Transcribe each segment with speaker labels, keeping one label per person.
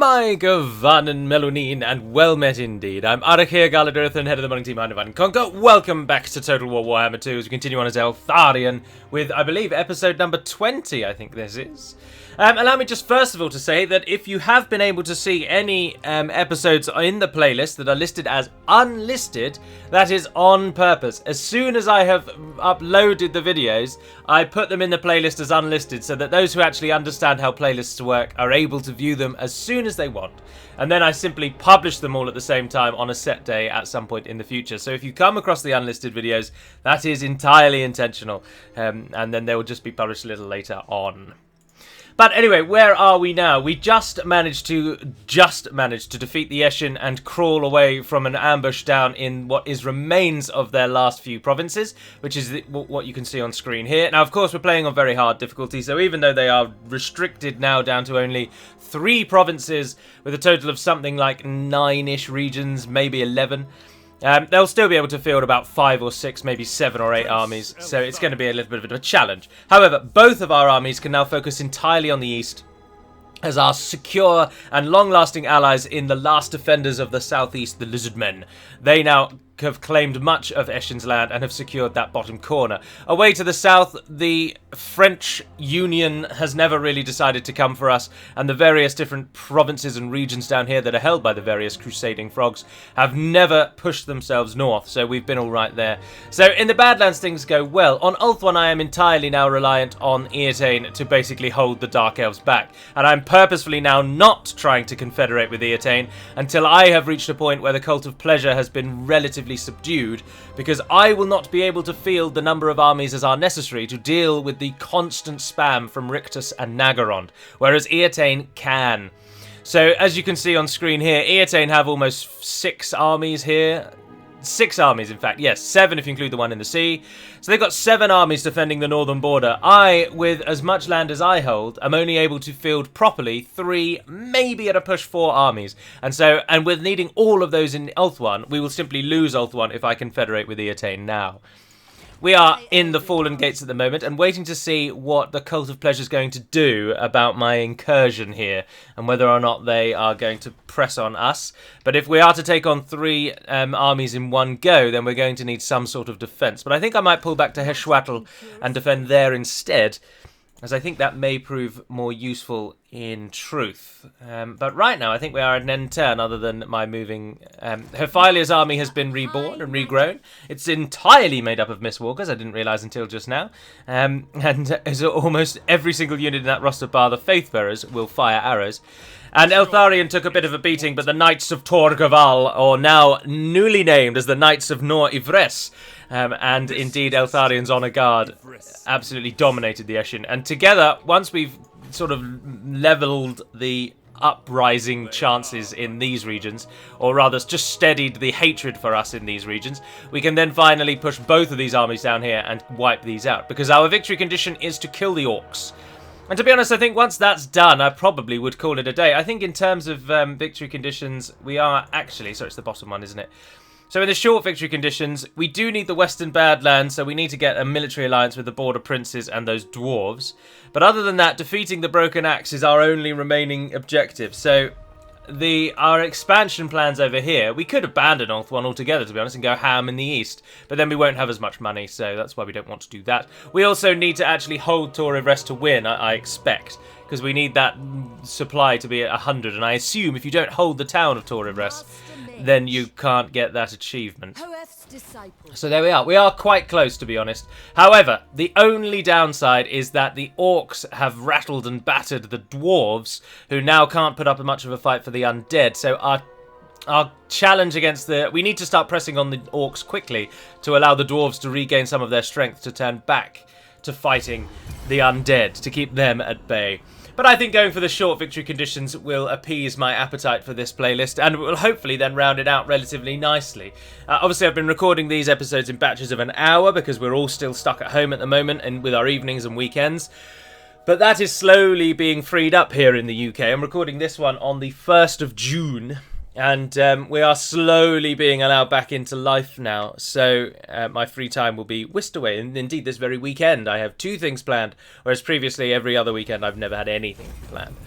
Speaker 1: My Gavanen Melonin, and well met indeed. I'm Arik here, Galadurthan, head of the modding team, Divide and Conquer. Welcome back to Total War Warhammer 2 as we continue on as Eltharion with, I believe, episode number 20, I think this is. Allow me just first of all to say that if you have been able to see any episodes in the playlist that are listed as unlisted, that is on purpose. As soon as I have uploaded the videos, I put them in the playlist as unlisted so that those who actually understand how playlists work are able to view them as soon as they want. And then I simply publish them all at the same time on a set day at some point in the future. So if you come across the unlisted videos, that is entirely intentional. And then they will just be published a little later on. But anyway, where are we now? We just managed to defeat the Eshin and crawl away from an ambush down in what is remains of their last few provinces, which is what you can see on screen here. Now, of course, we're playing on very hard difficulty, so even though they are restricted now down to only 3 provinces with a total of something like 9-ish regions, maybe 11, they'll still be able to field about 5 or 6, maybe 7 or 8 armies, so it's going to be a little bit of a challenge. However, both of our armies can now focus entirely on the east as our secure and long-lasting allies in the last defenders of the southeast, the Lizardmen. They now have claimed much of Eshin's land and have secured that bottom corner. Away to the south, the French Union has never really decided to come for us, and the various different provinces and regions down here that are held by the various crusading frogs have never pushed themselves north, so we've been alright there. So in the Badlands things go well. On Ulthuan I am entirely now reliant on Eotain to basically hold the Dark Elves back, and I'm purposefully now not trying to confederate with Eotain until I have reached a point where the Cult of Pleasure has been relatively subdued, because I will not be able to field the number of armies as are necessary to deal with the constant spam from Rictus and Nagorond, whereas Eotain can. So as you can see on screen here, Eotain have almost 6 armies here. 6 armies, in fact. Yes, 7 if you include the one in the sea. So they've got 7 armies defending the northern border. I, with as much land as I hold, am only able to field properly 3, maybe at a push 4 armies. And with needing all of those in Ulthuan, we will simply lose Ulthuan if I confederate with Eotain now. We are in the Fallen Gates at the moment and waiting to see what the Cult of Pleasure is going to do about my incursion here and whether or not they are going to press on us. But if we are to take on 3 armies in one go, then we're going to need some sort of defence. But I think I might pull back to Heshwatl and defend there instead, as I think that may prove more useful in truth. But right now, I think we are at an end turn, other than my moving. Herphilia's army has been reborn and regrown. It's entirely made up of Mistwalkers, I didn't realise until just now. And as almost every single unit in that roster, bar the Faithbearers, will fire arrows. And Eltharion took a bit of a beating, but the Knights of Torgaval, or now newly named as the Knights of Nor Ivres, and indeed Eltharion's Honour Guard, absolutely dominated the Eshin. And together, once we've sort of levelled the uprising chances in these regions, or rather just steadied the hatred for us in these regions, we can then finally push both of these armies down here and wipe these out, because our victory condition is to kill the orcs. And to be honest, I think once that's done, I probably would call it a day. I think in terms of victory conditions, we are actually... Sorry, it's the bottom one, isn't it? So in the short victory conditions, we do need the Western Badlands, so we need to get a military alliance with the Border Princes and those dwarves. But other than that, defeating the Broken Axe is our only remaining objective. So our expansion plans over here, we could abandon Ulthuan altogether, to be honest, and go ham in the east, but then we won't have as much money, so that's why we don't want to do that. We also need to actually hold Tor Ivres to win, I expect, because we need that supply to be at 100, and I assume if you don't hold the town of Tor Ivres, then you can't get that achievement. So there we are. We are quite close, to be honest. However, the only downside is that the orcs have rattled and battered the dwarves, who now can't put up much of a fight for the undead. So our challenge against we need to start pressing on the orcs quickly to allow the dwarves to regain some of their strength to turn back to fighting the undead, to keep them at bay. But I think going for the short victory conditions will appease my appetite for this playlist, and will hopefully then round it out relatively nicely. Obviously, I've been recording these episodes in batches of an hour, because we're all still stuck at home at the moment, and with our evenings and weekends. But that is slowly being freed up here in the UK. I'm recording this one on the 1st of June. And we are slowly being allowed back into life now, so my free time will be whisked away. And indeed, this very weekend I have 2 things planned, whereas previously every other weekend I've never had anything planned.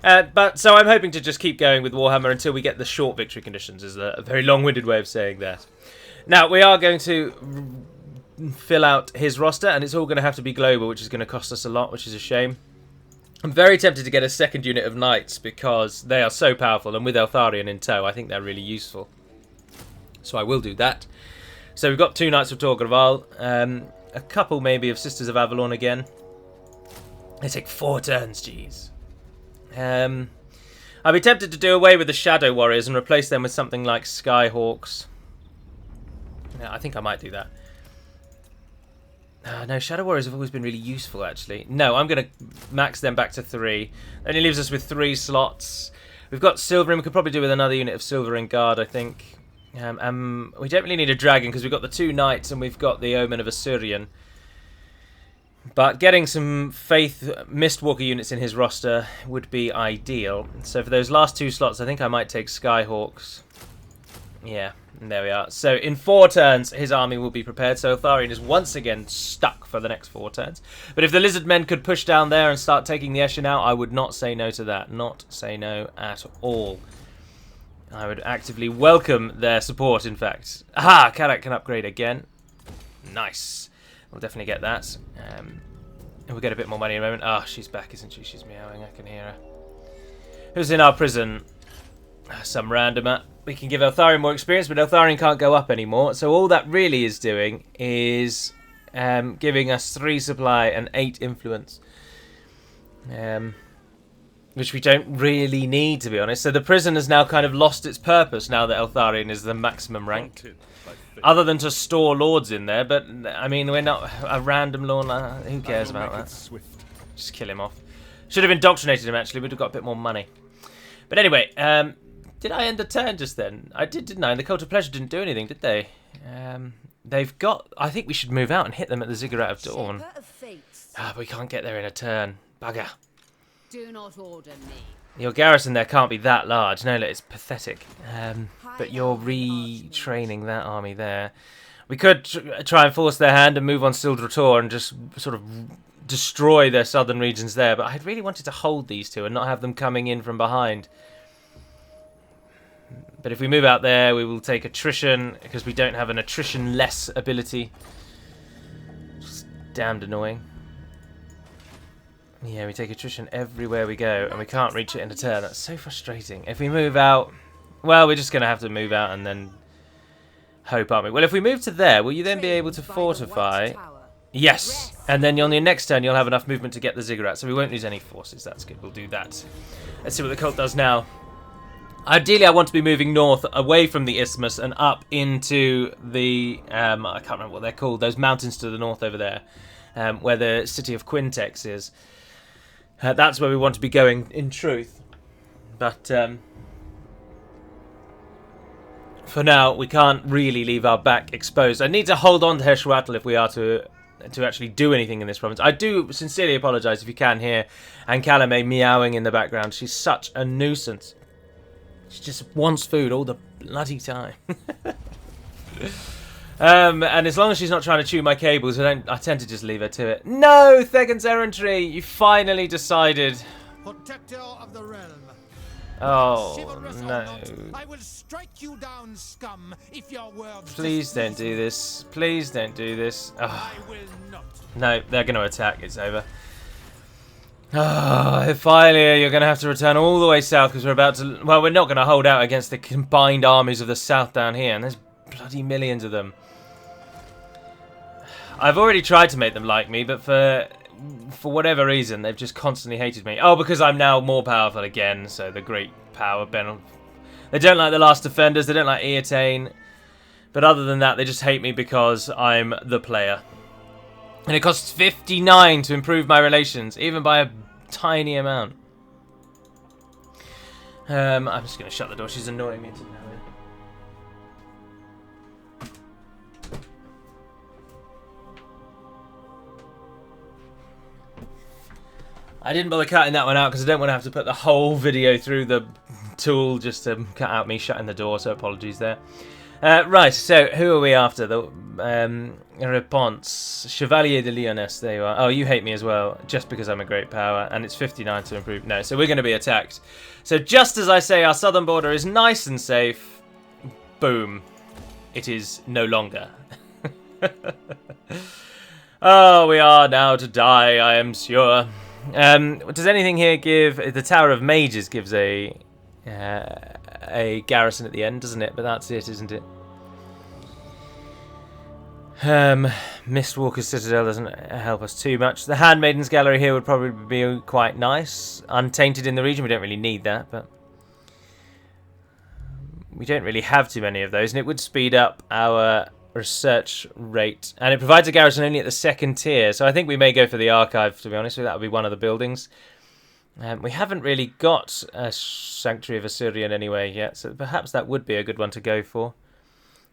Speaker 1: But so I'm hoping to just keep going with Warhammer until we get the short victory conditions, is a very long-winded way of saying that. Now, we are going to fill out his roster, and it's all going to have to be global, which is going to cost us a lot, which is a shame. I'm very tempted to get a second unit of knights because they are so powerful, and with Eltharion in tow, I think they're really useful. So I will do that. So we've got 2 Knights of Torgarval, a couple maybe of Sisters of Avalon again. They take 4 turns, jeez. I'd be tempted to do away with the Shadow Warriors and replace them with something like Skyhawks. Yeah, I think I might do that. No, Shadow Warriors have always been really useful, actually. No, I'm going to max them back to 3. Only leaves us with 3 slots. We've got Silvering. We could probably do with another unit of Silvering Guard, I think. We don't really need a Dragon because we've got the 2 Knights and we've got the Omen of Assyrian. But getting some Faith Mistwalker units in his roster would be ideal. So for those last 2 slots, I think I might take Skyhawks. Yeah, and there we are. So in 4 turns, his army will be prepared. So Eltharion is once again stuck for the next 4 turns. But if the Lizard Men could push down there and start taking the Eshin out, I would not say no to that. Not say no at all. I would actively welcome their support, in fact. Aha! Karak can upgrade again. Nice. We'll definitely get that. And we'll get a bit more money in a moment. Ah, she's back, isn't she? She's meowing. I can hear her. Who's in our prison? Some randomer. We can give Eltharion more experience, but Eltharion can't go up anymore. So all that really is doing is giving us 3 supply and 8 influence. Which we don't really need, to be honest. So the prison has now kind of lost its purpose now that Eltharion is the maximum rank. Other than to store lords in there, but I mean, we're not a random lord. Who cares about that? Just kill him off. Should have indoctrinated him, actually. We'd have got a bit more money. But anyway, did I end the turn just then? I did, didn't I? And the Cult of Pleasure didn't do anything, did they? They've got... I think we should move out and hit them at the Ziggurat of Dawn. Ah, but we can't get there in a turn. Bugger.
Speaker 2: Do not order me.
Speaker 1: Your garrison there can't be that large. No, it's pathetic. But you're retraining that army there. We could try and force their hand and move on Sildrator and just sort of destroy their southern regions there. But I really wanted to hold these 2 and not have them coming in from behind. But if we move out there, we will take attrition because we don't have an attrition-less ability. Just damned annoying. Yeah, we take attrition everywhere we go, and we can't reach it in a turn. That's so frustrating. If we move out... Well, we're just going to have to move out and then hope, aren't we? Well, if we move to there, will you then be able to fortify? Yes! And then on your next turn, you'll have enough movement to get the Ziggurat, so we won't lose any forces. That's good. We'll do that. Let's see what the cult does now. Ideally, I want to be moving north, away from the Isthmus, and up into the... I can't remember what they're called. Those mountains to the north over there, where the city of Quintex is. That's where we want to be going, in truth. But for now, we can't really leave our back exposed. I need to hold on to Heshwatl if we are to actually do anything in this province. I do sincerely apologise if you can hear Ankalame meowing in the background. She's such a nuisance. She just wants food all the bloody time. And as long as she's not trying to chew my cables, I tend to just leave her to it. No, Thegan's errantry, you finally decided.
Speaker 3: Protector of the realm.
Speaker 1: Oh no!
Speaker 3: I will strike you down, scum, if your words.
Speaker 1: Please don't do this. Please don't do this. Oh.
Speaker 3: I will not.
Speaker 1: No, they're going to attack. It's over. Oh, finally, you're going to have to return all the way south because we're about to. Well, we're not going to hold out against the combined armies of the south down here, and there's bloody millions of them. I've already tried to make them like me, but for whatever reason, they've just constantly hated me. Oh, because I'm now more powerful again, so the great power benefit. They don't like the Last Defenders, they don't like Eotane. But other than that, they just hate me because I'm the player. And it costs 59 to improve my relations, even by a tiny amount. I'm just going to shut the door, she's annoying me to know it. I didn't bother cutting that one out because I don't want to have to put the whole video through the tool just to cut out me shutting the door, so apologies there. Right, so who are we after? The Réponse. Chevalier de Lyonesse, there you are. Oh, you hate me as well, just because I'm a great power, and it's 59 to improve. No, so we're going to be attacked. So just as I say our southern border is nice and safe, boom, it is no longer. Oh, we are now to die, I am sure. Does anything here give... The Tower of Mages gives a garrison at the end, doesn't it? But that's it, isn't it? Mistwalker's Citadel doesn't help us too much. The Handmaiden's Gallery here would probably be quite nice. Untainted in the region, we don't really need that, but... We don't really have too many of those, and it would speed up our research rate. And it provides a garrison only at the 2nd tier, so I think we may go for the Archive, to be honest. That would be one of the buildings. We haven't really got a Sanctuary of Assyrian anyway yet, so perhaps that would be a good one to go for.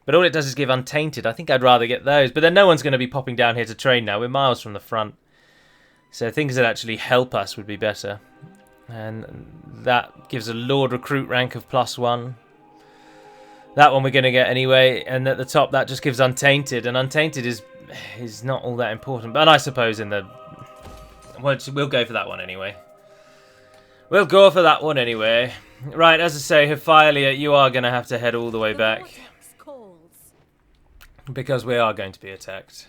Speaker 1: But all it does is give Untainted. I think I'd rather get those. But then no one's going to be popping down here to train now. We're miles from the front. So things that actually help us would be better. And that gives a Lord Recruit rank of +1. That one we're going to get anyway. And at the top, that just gives Untainted. And Untainted is not all that important. But I suppose in the... We'll go for that one anyway. We'll go for that one anyway. Right, as I say, Hephilia, you are going to have to head all the way back. Because we are going to be attacked.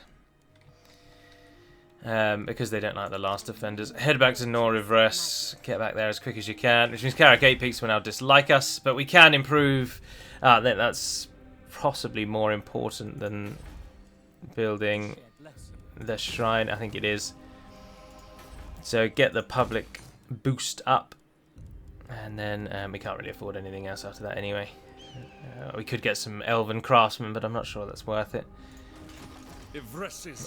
Speaker 1: Because they don't like the last defenders. Head back to Nor-Ivres. Get back there as quick as you can. Which means Carrick 8 Peaks will now dislike us. But we can improve. That's possibly more important than building the shrine. I think it is. So get the public boost up. And then we can't really afford anything else after that anyway. We could get some Elven Craftsmen, but I'm not sure that's worth it.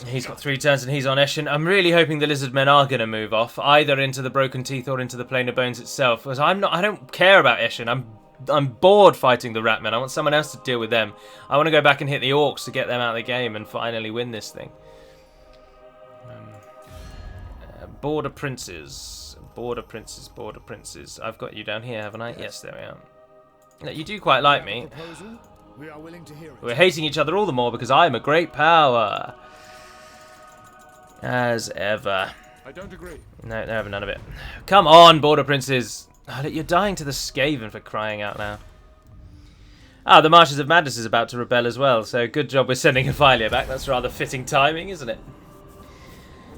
Speaker 1: He's got 3 turns and he's on Eshin. I'm really hoping the Lizard Men are going to move off, either into the Broken Teeth or into the Plane of Bones itself. Because I don't care about Eshin. I'm bored fighting the Rat Men. I want someone else to deal with them. I want to go back and hit the Orcs to get them out of the game and finally win this thing. Border Princes. Border Princes. Border Princes. I've got you down here, haven't I? Yes, there we are. You do quite like me. We're hating each other all the more because I am a great power. As ever.
Speaker 3: I don't agree.
Speaker 1: No, no, none of it. Come on, Border Princes. Oh, you're dying to the Skaven for crying out now. Ah, the Marshes of Madness is about to rebel as well, so good job we're sending Hephilia back. That's rather fitting timing, isn't it?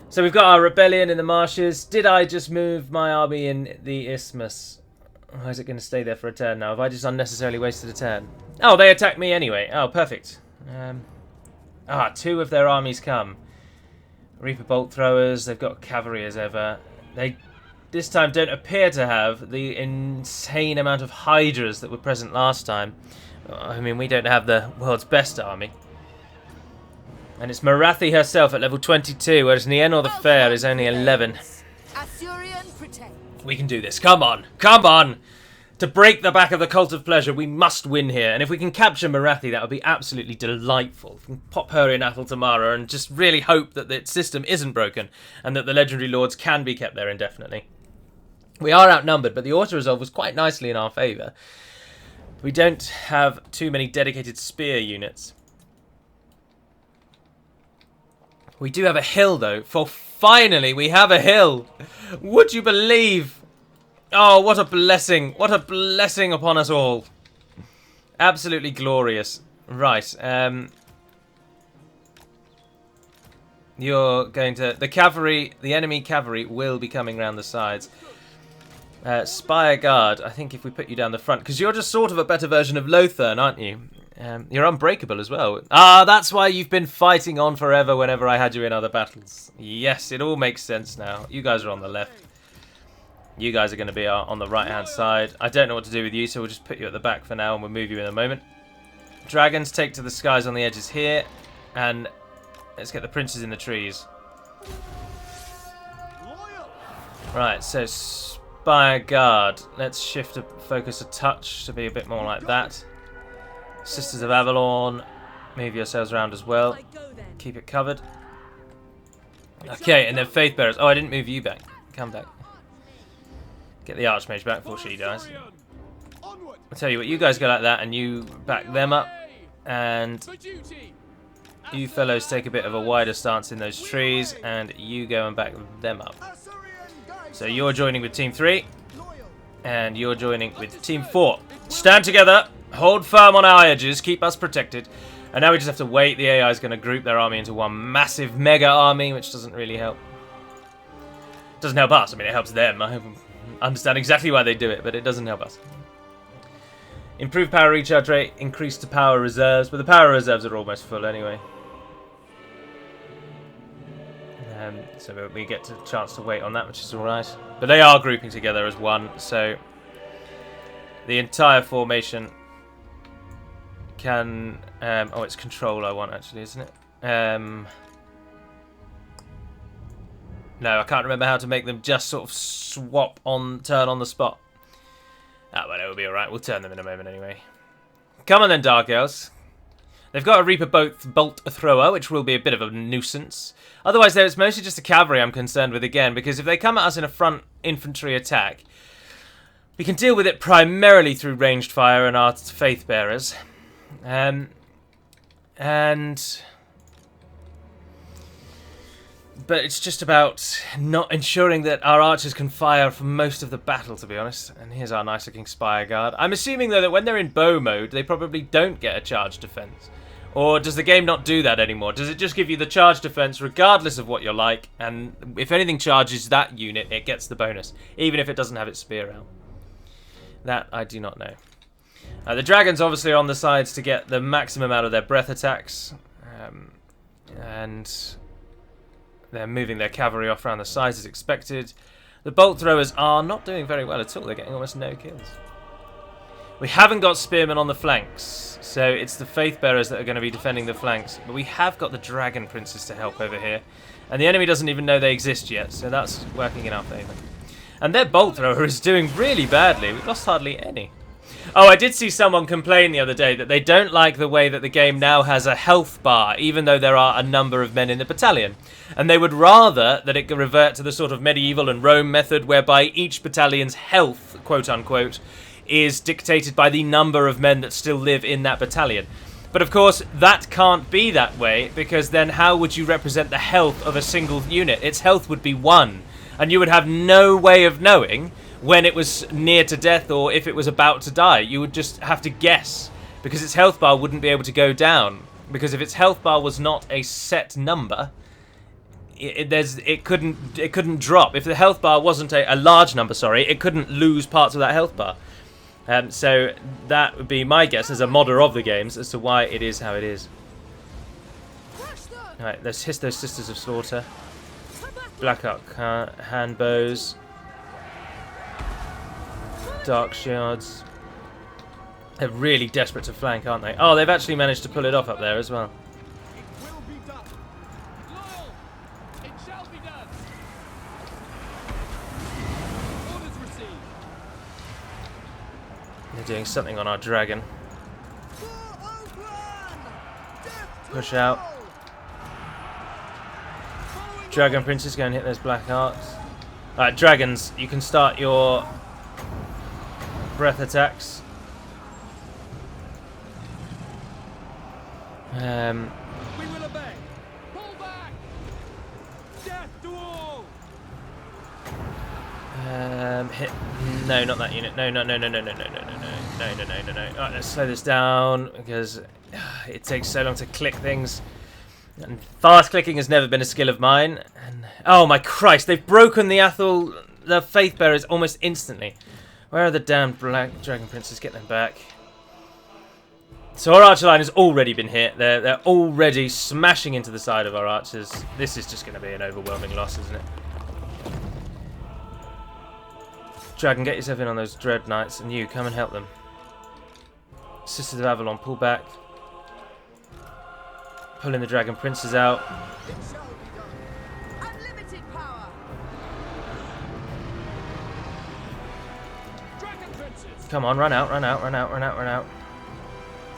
Speaker 1: So we've got our rebellion in the marshes. Did I just move my army in the Isthmus? Or is it going to stay there for a turn now? Have I just unnecessarily wasted a turn? Oh, they attack me anyway. Oh, perfect. 2 of their armies come. Reaper Bolt Throwers. They've got cavalry as ever. They, this time, don't appear to have the insane amount of Hydras that were present last time. I mean, we don't have the world's best army. And it's Marathi herself at level 22, whereas Nienor the Fair is only 11. We can do this. Come on. Come on. To break the back of the Cult of Pleasure, we must win here. And if we can capture Marathi, that would be absolutely delightful. We can pop her in Athel Tamara and just really hope that the system isn't broken and that the Legendary Lords can be kept there indefinitely. We are outnumbered, but the auto-resolve was quite nicely in our favour. We don't have too many dedicated spear units. We do have a hill, though. For finally, we have a hill. Would you believe? Oh, what a blessing. What a blessing upon us all. Absolutely glorious. Right. You're going to... The cavalry, the enemy cavalry will be coming round the sides. Spire Guard, I think if we put you down the front, because you're just sort of a better version of Lothern, aren't you? You're unbreakable as well. Ah, that's why you've been fighting on forever whenever I had you in other battles. Yes, it all makes sense now. You guys are on the left. You guys are going to be on the right-hand side. I don't know what to do with you, so we'll just put you at the back for now and we'll move you in a moment. Dragons take to the skies on the edges here. And let's get the princes in the trees. Right, so Spire Guard. Let's shift the focus a touch to be a bit more like that. Sisters of Avalon, move yourselves around as well. Keep it covered. Okay, and then Faith Bearers. Oh, I didn't move you back. Come back. Get the Archmage back before she dies. I'll tell you what, you guys go like that and you back them up. And you fellows take a bit of a wider stance in those trees, and you go and back them up. So you're joining with Team 3, and you're joining with Team 4. Stand together, hold firm on our edges, keep us protected. And now we just have to wait. The AI is going to group their army into one massive mega army, which doesn't really help. Doesn't help us. I mean, it helps them. I understand exactly why they do it, but it doesn't help us. Improved power recharge rate, increased to power reserves, but the power reserves are almost full anyway. So we get a chance to wait on that, which is alright. But they are grouping together as one, so the entire formation can... oh, it's control I want, actually, isn't it? No, I can't remember how to make them just sort of turn on the spot. Ah, well, it'll be alright. We'll turn them in a moment anyway. Come on then, Dark Elves. They've got a Reaper Bolt Thrower, which will be a bit of a nuisance. Otherwise, though, it's mostly just the cavalry I'm concerned with again, because if they come at us in a front infantry attack, we can deal with it primarily through ranged fire and our Faith Bearers. But it's just about not ensuring that our archers can fire for most of the battle, to be honest. And here's our nice-looking Spire Guard. I'm assuming, though, that when they're in bow mode, they probably don't get a charge defense. Or does the game not do that anymore? Does it just give you the charge defense regardless of what you're like? And if anything charges that unit, it gets the bonus, even if it doesn't have its spear out. That I do not know. The dragons obviously are on the sides to get the maximum out of their breath attacks. And they're moving their cavalry off around the sides as expected. The bolt throwers are not doing very well at all. They're getting almost no kills. We haven't got spearmen on the flanks, so it's the Faith Bearers that are going to be defending the flanks. But we have got the Dragon Princes to help over here. And the enemy doesn't even know they exist yet, so that's working in our favour. And their bolt thrower is doing really badly. We've lost hardly any. Oh, I did see someone complain the other day that they don't like the way that the game now has a health bar, even though there are a number of men in the battalion. And they would rather that it revert to the sort of medieval and Rome method whereby each battalion's health, quote-unquote, is dictated by the number of men that still live in that battalion. But of course, that can't be that way, because then how would you represent the health of a single unit? Its health would be 1, and you would have no way of knowing when it was near to death or if it was about to die. You would just have to guess, because its health bar wouldn't be able to go down. Because if its health bar was not a set number, it couldn't drop. If the health bar wasn't a large number, sorry, it couldn't lose parts of that health bar. So that would be my guess as a modder of the games as to why it is how it is. Alright, let's hiss those Sisters of Slaughter. Black Ark handbows. Dark Shards. They're really desperate to flank, aren't they? Oh, they've actually managed to pull it off up there as well.
Speaker 3: It will be done. Loyal. It shall be done. Orders received.
Speaker 1: They're doing something on our dragon. Push out. Dragon Princes go and hit those Black Arks. Alright, dragons, you can start your breath attacks.
Speaker 3: We will obey. Pull back. Death to all.
Speaker 1: Hit. No, not that unit. No. Alright, let's slow this down because it takes so long to click things. And fast clicking has never been a skill of mine. And oh my Christ, they've broken the Faith Bearers almost instantly. Where are the damned Black Dragon Princes? Get them back. So our archer line has already been hit. They're already smashing into the side of our archers. This is just going to be an overwhelming loss, isn't it? Dragon, get yourself in on those Dread Knights, and you, come and help them. Sisters of Avalon, pull back. Pulling the Dragon Princes out.
Speaker 2: It shall be done. Unlimited power.
Speaker 3: Dragon Princes.
Speaker 1: Come on, run out.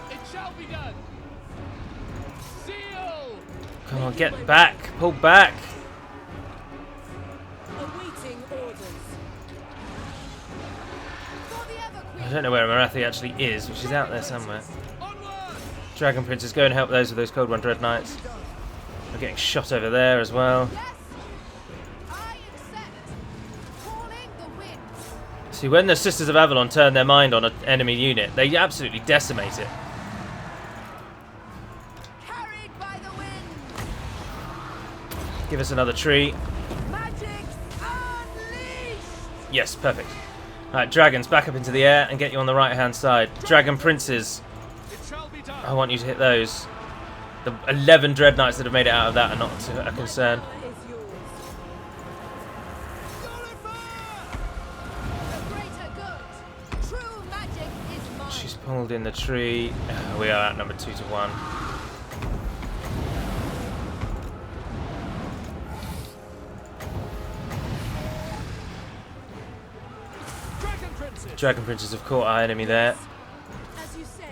Speaker 3: It shall be done. Seal.
Speaker 1: Come on, get back. Pull back.
Speaker 2: Awaiting orders. For the
Speaker 1: I don't know where Marathi actually is, but she's out there somewhere.
Speaker 3: Onward.
Speaker 1: Dragon Princes, go and help those with those Cold One Dread Knights. We're getting shot over there as well.
Speaker 2: Yes, I accept. Calling the wind.
Speaker 1: See, when the Sisters of Avalon turn their mind on an enemy unit, they absolutely decimate it.
Speaker 2: Carried by the wind.
Speaker 1: Give us another tree.
Speaker 2: Magic unleashed.
Speaker 1: Yes, perfect. Alright, dragons, back up into the air and get you on the right-hand side. Dragon Princes,
Speaker 3: It shall be done.
Speaker 1: I want you to hit those. The 11 Dread Knights that have made it out of that are not a concern.
Speaker 2: Power is yours. The greater good. True magic is mine.
Speaker 1: She's pulled in the tree. We are outnumbered 2-1.
Speaker 3: Dragon Princes.
Speaker 1: Dragon Princes have caught our enemy there.
Speaker 2: As you say.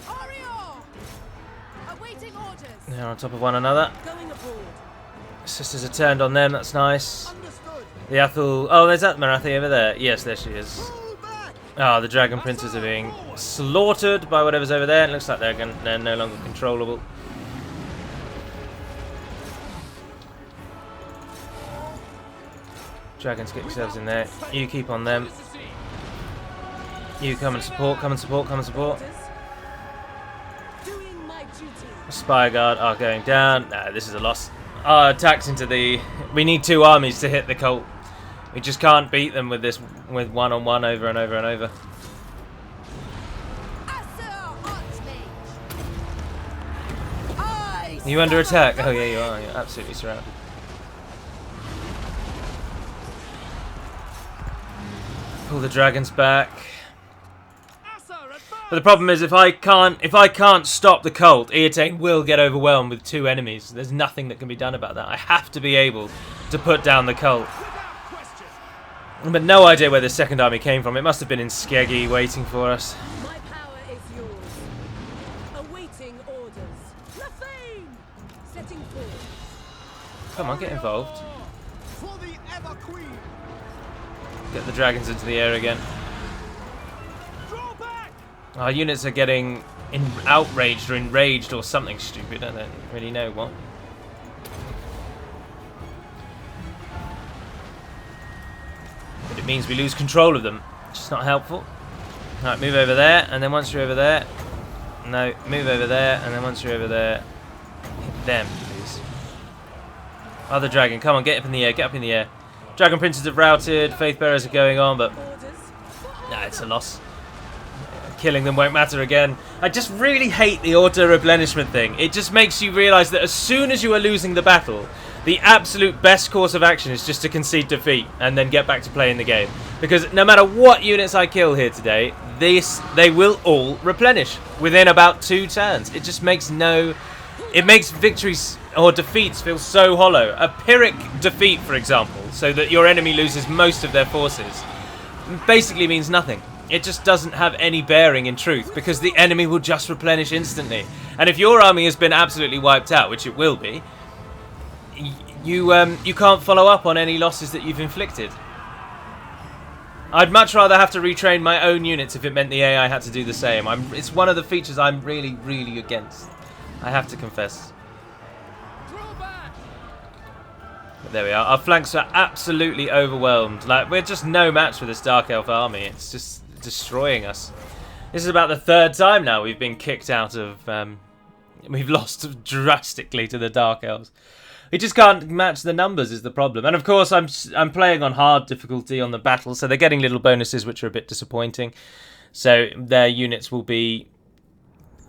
Speaker 2: Arior! Awaiting orders.
Speaker 1: They're on top of one another.
Speaker 2: Going aboard.
Speaker 1: Sisters are turned on them, that's nice.
Speaker 2: Understood.
Speaker 1: The Athel... Oh, there's that Marathi over there. Yes, there she is.
Speaker 2: Pull back.
Speaker 1: Oh, the Dragon Princes are being slaughtered by whatever's over there. It looks like they're no longer controllable. Dragons, get yourselves in there. You keep on them.
Speaker 3: This is sea.
Speaker 1: You come and support, come and support, come and support.
Speaker 2: Orders. Doing my duty.
Speaker 1: Spire Guard are going down. Nah, this is a loss. Attacked into the... We need 2 armies to hit the cult. We just can't beat them with this, with one-on-one over and over and over.
Speaker 2: Asser Archmage. I
Speaker 1: Are you under attack?
Speaker 2: summon
Speaker 1: Oh
Speaker 2: the
Speaker 1: yeah, you are.
Speaker 2: wind.
Speaker 1: You're absolutely surrounded. Pull the dragons back.
Speaker 3: Asser, advance.
Speaker 1: But the problem is, if I can't stop the cult, Eotane will get overwhelmed with 2 enemies. There's nothing that can be done about that. I have to be able to put down the cult.
Speaker 3: Without question.
Speaker 1: But no idea where the second army came from. It must have been in Skeggy waiting for us.
Speaker 2: My power is yours. Awaiting orders. Lafane! Setting forth.
Speaker 1: Come on, get involved.
Speaker 3: For the Ever Queen.
Speaker 1: Get the dragons into the air again.
Speaker 3: Draw back.
Speaker 1: Our units are getting outraged or enraged or something stupid. I don't really know what. But it means we lose control of them, which is not helpful. Alright, move over there, and then once you're over there... No, move over there, and then once you're over there... Hit them, please. Other dragon, come on, get up in the air, get up in the air. Dragon Princes have routed, Faith Bearers are going on, but...
Speaker 2: Orders.
Speaker 1: Nah, it's a loss. Killing them won't matter again. I just really hate the auto-replenishment thing. It just makes you realise that as soon as you are losing the battle, the absolute best course of action is just to concede defeat and then get back to playing the game. Because no matter what units I kill here today, they will all replenish within about 2 turns. It just makes no... It makes victories or defeats feel so hollow. A Pyrrhic defeat, for example, so that your enemy loses most of their forces, basically means nothing. It just doesn't have any bearing in truth, because the enemy will just replenish instantly. And if your army has been absolutely wiped out, which it will be, you can't follow up on any losses that you've inflicted. I'd much rather have to retrain my own units if it meant the AI had to do the same. It's one of the features I'm really, really against. I have to confess.
Speaker 3: Draw back.
Speaker 1: But there we are. Our flanks are absolutely overwhelmed. Like, we're just no match for this Dark Elf army. It's just destroying us. This is about the 3rd time now we've been kicked out of... we've lost drastically to the Dark Elves. We just can't match the numbers is the problem. And of course I'm playing on hard difficulty on the battle, so they're getting little bonuses which are a bit disappointing. So their units will be...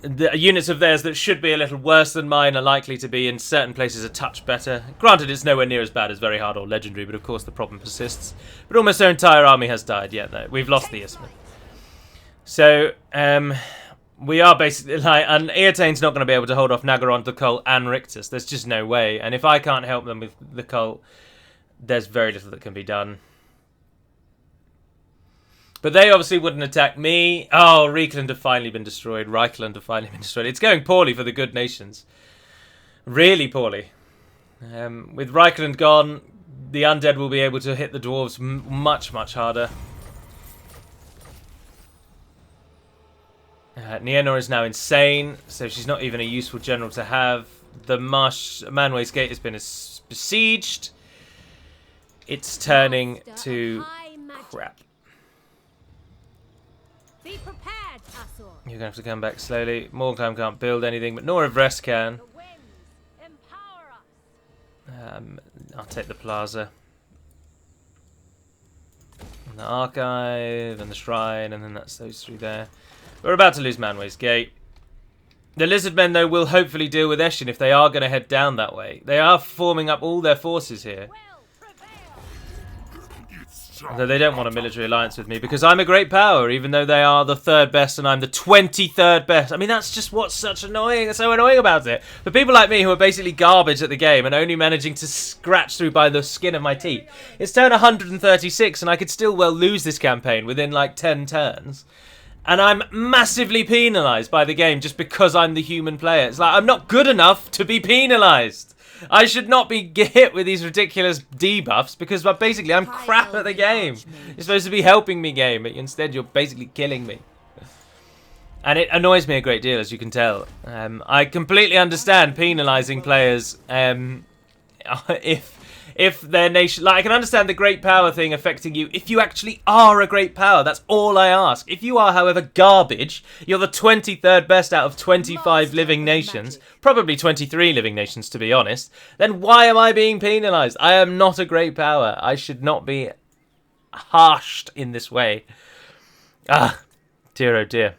Speaker 1: The units of theirs that should be a little worse than mine are likely to be in certain places a touch better. Granted, it's nowhere near as bad as Very Hard or Legendary, but of course the problem persists. But almost their entire army has died yet, though. We've lost the Isthmus. So, we are basically like... And Eotane's not going to be able to hold off Nagaron, the Cult, and Rictus. There's just no way. And if I can't help them with the Cult, there's very little that can be done. But they obviously wouldn't attack me. Oh, Reikland have finally been destroyed. Reichland have finally been destroyed. It's going poorly for the good nations. Really poorly. With Reichland gone, the undead will be able to hit the dwarves much, much harder. Nienor is now insane, so she's not even a useful general to have. The Manway's Gate has been besieged. It's turning to crap.
Speaker 4: Be prepared, Asor.
Speaker 1: You're going to have to come back slowly. Morgheim can't build anything, but Nora Vrest can.
Speaker 4: The winds empower us.
Speaker 1: I'll take the plaza. And the archive and the shrine, and then that's those three there. We're about to lose Manway's Gate. The Lizardmen, though, will hopefully deal with Eshin if they are going to head down that way. They are forming up all their forces here. Although they don't want a military alliance with me because I'm a great power, even though they are the 3rd best and I'm the 23rd best. I mean, that's just what's so annoying about it. For people like me who are basically garbage at the game and only managing to scratch through by the skin of my teeth. It's turn 136 and I could still well lose this campaign within like 10 turns. And I'm massively penalised by the game just because I'm the human player. It's like, I'm not good enough to be penalised. I should not be hit with these ridiculous debuffs because basically I'm crap at the game. You're supposed to be helping me game, but instead you're basically killing me. And it annoys me a great deal, as you can tell. I completely understand penalising players if their nation... Like, I can understand the great power thing affecting you if you actually are a great power. That's all I ask. If you are, however, garbage, you're the 23rd best out of 25 living nations, probably 23 living nations, to be honest, then why am I being penalised? I am not a great power. I should not be harshed in this way. Ah, dear oh dear.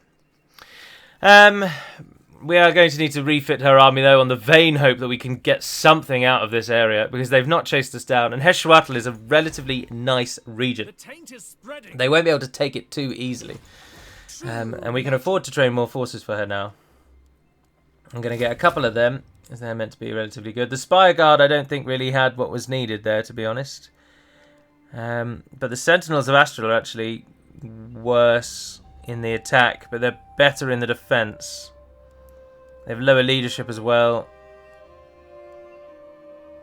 Speaker 1: We are going to need to refit her army, though, on the vain hope that we can get something out of this area, because they've not chased us down, and Heshwatl is a relatively nice region. They won't be able to take it too easily. And we can afford to train more forces for her now. I'm going to get a couple of them, as they're meant to be relatively good. The Spire Guard, I don't think, really had what was needed there, to be honest. But the Sentinels of Astral are actually worse in the attack, but they're better in the defense. They have lower leadership as well.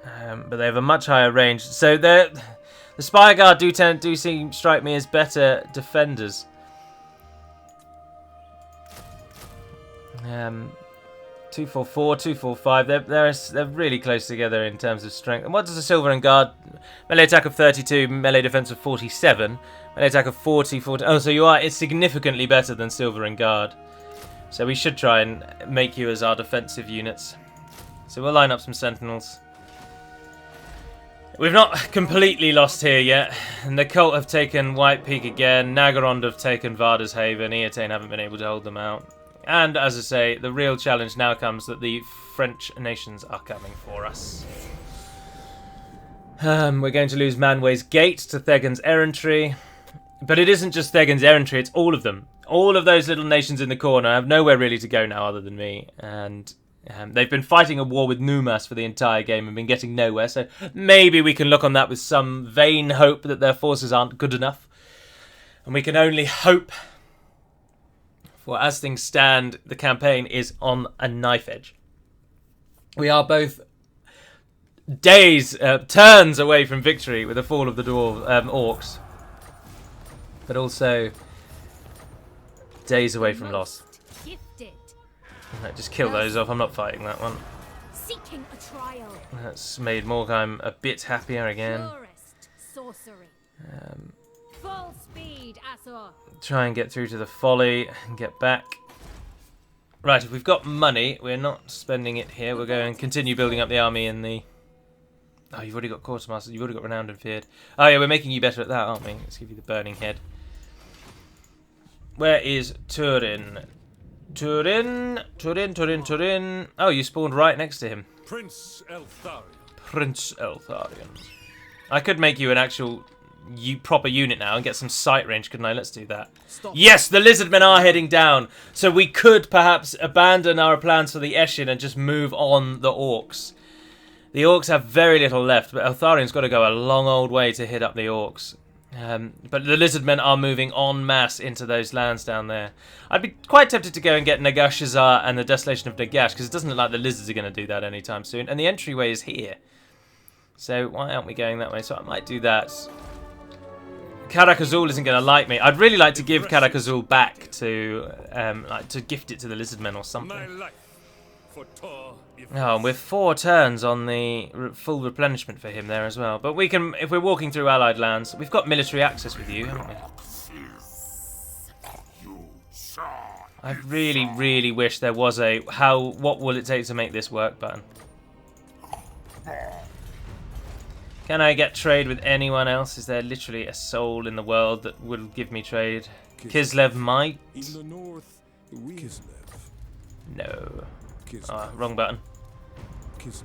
Speaker 1: But they have a much higher range. So the Spire Guard do strike me as better defenders. 244, 245. They're really close together in terms of strength. And what does the Silverin Guard? Melee attack of 32, melee defense of 47, melee attack of 40. Oh, so it's significantly better than Silverin Guard. So we should try and make you as our defensive units. So we'll line up some sentinels. We've not completely lost here yet. And the Cult have taken White Peak again. Nagarond have taken Varda's Haven. Eotane haven't been able to hold them out. And as I say, the real challenge now comes that the French nations are coming for us. We're going to lose Manway's Gate to Thegan's Errantry. But it isn't just Thegan's Errantry, it's all of them. All of those little nations in the corner have nowhere really to go now other than me. And they've been fighting a war with Numas for the entire game and been getting nowhere. So maybe we can look on that with some vain hope that their forces aren't good enough. And we can only hope. For as things stand, the campaign is on a knife edge. We are both turns away from victory with the fall of the orcs. But also days away from loss. Right, just kill those off. I'm not fighting that one.
Speaker 4: Seeking a trial.
Speaker 1: That's made Morgheim a bit happier again.
Speaker 4: Sorcery. Full speed, Asor.
Speaker 1: Try and get through to the Folly and get back. Right, if we've got money, we're not spending it here. We'll go and continue building up the army in the... Oh, you've already got Quartermaster. You've already got Renowned and Feared. Oh yeah, we're making you better at that, aren't we? Let's give you the Burning Head. Where is Turin? Turin. Oh, you spawned right next to him.
Speaker 3: Prince Eltharion.
Speaker 1: Prince Eltharion. I could make you an actual proper unit now and get some sight range, couldn't I? Let's do that.
Speaker 3: Stop.
Speaker 1: Yes, the Lizardmen are heading down. So we could perhaps abandon our plans for the Eshin and just move on the Orcs. The Orcs have very little left, but Eltharion's got to go a long old way to hit up the Orcs. But the Lizardmen are moving en masse into those lands down there. I'd be quite tempted to go and get Nagashazar and the Desolation of Nagash, because it doesn't look like the Lizards are going to do that anytime soon. And the entryway is here. So why aren't we going that way? So I might do that. Karak Azul isn't going to like me. I'd really like to give Karak Azul back to, like, to gift it to the Lizardmen or something.
Speaker 3: My life for Tor.
Speaker 1: Oh, and with 4 turns on the full replenishment for him there as well. But we can, if we're walking through Allied lands, we've got military access with you, haven't we? I really, really wish there was a what will it take to make this work button. Can I get trade with anyone else? Is there literally a soul in the world that will give me trade? Kislev might?
Speaker 3: In the north, Kislev.
Speaker 1: No.
Speaker 3: Kislev.
Speaker 1: Ah, wrong button.
Speaker 3: Kislev.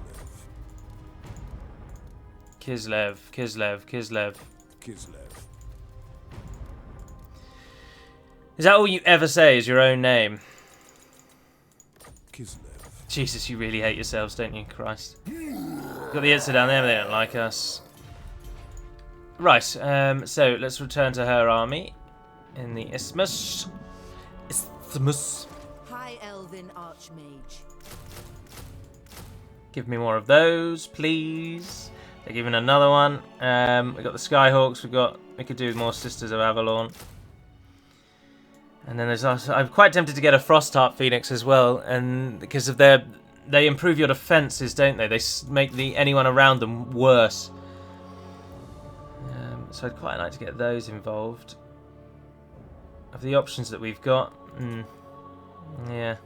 Speaker 1: Kislev, Kislev, Kislev.
Speaker 3: Kislev.
Speaker 1: Is that all you ever say is your own name?
Speaker 3: Kislev.
Speaker 1: Jesus, you really hate yourselves, don't you? Christ. Got the Itza down there, but they don't like us. Right, so let's return to her army in the Isthmus. Isthmus.
Speaker 2: High Elven Archmage.
Speaker 1: Give me more of those, please. They're giving another one. We got the Skyhawks. We could do more Sisters of Avalon. And then there's also, I'm quite tempted to get a Frostheart Phoenix as well, and because of they improve your defenses, don't they? They make anyone around them worse. So I'd quite like to get those involved. Of the options that we've got, yeah.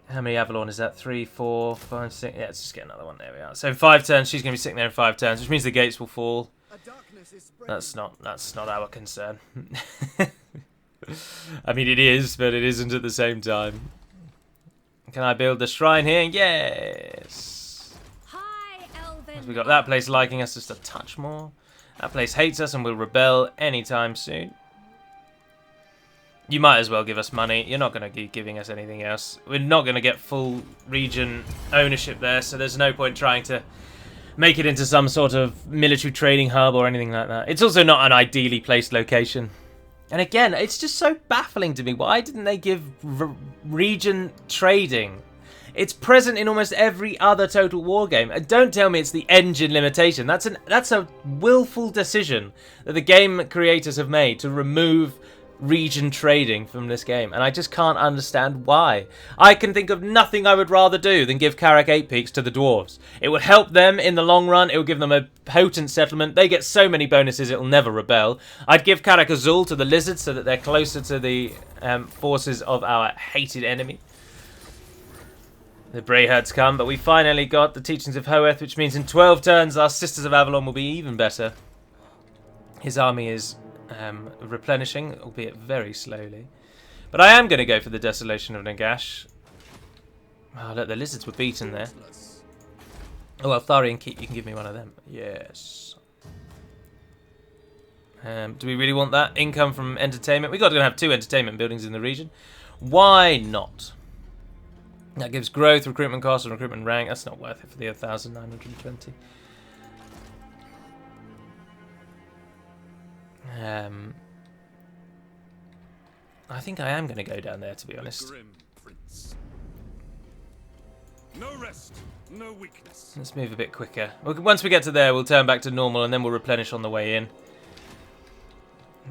Speaker 1: How many Avalon is that? 3, 4, 5, 6. Yeah, let's just get another one. There we are. So 5 turns. She's going to be sitting there in 5 turns, which means the gates will fall. That's not our concern. I mean, it is, but it isn't at the same time. Can I build the shrine here? Yes.
Speaker 4: High Elven.
Speaker 1: We got that place liking us just a touch more. That place hates us and will rebel anytime soon. You might as well give us money. You're not going to be giving us anything else. We're not going to get full region ownership there, so there's no point trying to make it into some sort of military trading hub or anything like that. It's also not an ideally placed location. And again, it's just so baffling to me. Why didn't they give region trading? It's present in almost every other Total War game. And don't tell me it's the engine limitation. That's a willful decision that the game creators have made to remove region trading from this game, and I just can't understand why. I can think of nothing I would rather do than give Karak 8 Peaks to the dwarves. It would help them in the long run. It would give them a potent settlement. They get so many bonuses it'll never rebel. I'd give Karak Azul to the lizards so that they're closer to the forces of our hated enemy. The Brayherds come, but we finally got the Teachings of Hoeth, which means in 12 turns our Sisters of Avalon will be even better. His army is replenishing, albeit very slowly. But I am going to go for the Desolation of Nagash. Oh, look, the lizards were beaten there. Oh, Eltharion Keep, you can give me one of them. Yes. Do we really want that? Income from entertainment? We've got to have 2 entertainment buildings in the region. Why not? That gives growth, recruitment cost, and recruitment rank. That's not worth it for the 1,920. I think I am going to go down there, to be honest.
Speaker 3: Grim Prince. No rest, no weakness.
Speaker 1: Let's move a bit quicker. Once we get to there, we'll turn back to normal, and then we'll replenish on the way in.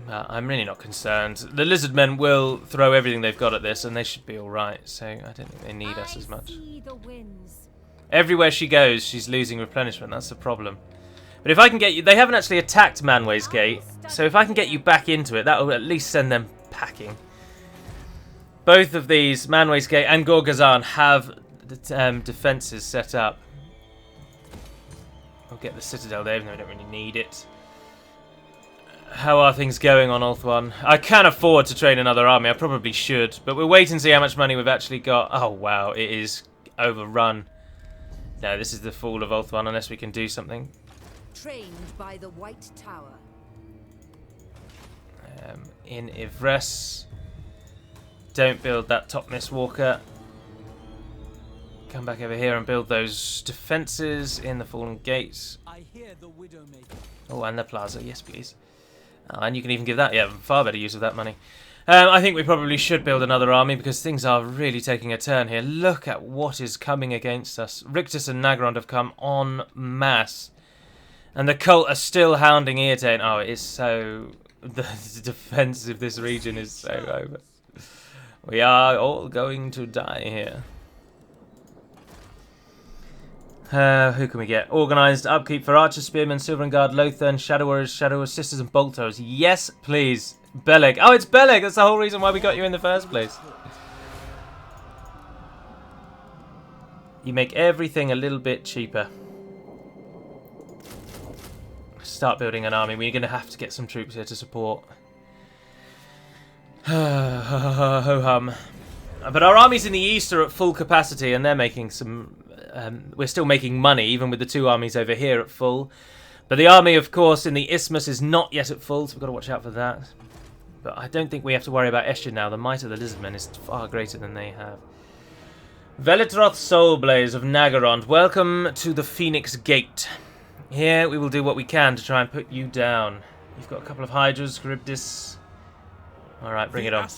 Speaker 1: I'm really not concerned. The Lizardmen will throw everything they've got at this, and they should be alright, so I don't think they need us as much. Everywhere she goes, she's losing replenishment. That's the problem. But if I can get you... They haven't actually attacked Manway's Gate, so if I can get you back into it, that will at least send them packing. Both of these, Manway's Gate and Gorgazan, have defences set up. We'll get the Citadel there, even though we don't really need it. How are things going on Ulthuan? I can afford to train another army. I probably should, but we'll wait and see how much money we've actually got. Oh, wow, it is overrun. No, this is the fall of Ulthuan, unless we can do something.
Speaker 2: Trained by the White Tower.
Speaker 1: In Ivres. Don't build that top Miss Walker. Come back over here and build those defences in the Fallen Gates.
Speaker 3: I hear the Widowmaker.
Speaker 1: Oh, and the Plaza. Yes, please. And you can even give that, yeah, far better use of that money. I think we probably should build another army because things are really taking a turn here. Look at what is coming against us. Rictus and Nagrand have come en masse. And the cult are still hounding Eotane. Oh, it is so... The defense of this region is so over. We are all going to die here. Who can we get? Organised upkeep for Archer, Spearmen, Silver Guard, Lothern, Shadow Warriors, Shadow Sisters and Bolt Throwers. Yes, please. Beleg. Oh, it's Beleg. That's the whole reason why we got you in the first place. You make everything a little bit cheaper. Start building an army. We're going to have to get some troops here to support. Ho-hum. But our armies in the east are at full capacity and they're making some... we're still making money, even with the two armies over here at full. But the army, of course, in the Isthmus is not yet at full, so we've got to watch out for that. But I don't think we have to worry about Eshin now. The might of the Lizardmen is far greater than they have. Velitroth Soulblaze of Nagarond, welcome to the Phoenix Gate. Here we will do what we can to try and put you down. You've got a couple of Hydras, Charybdis. Alright, bring it on.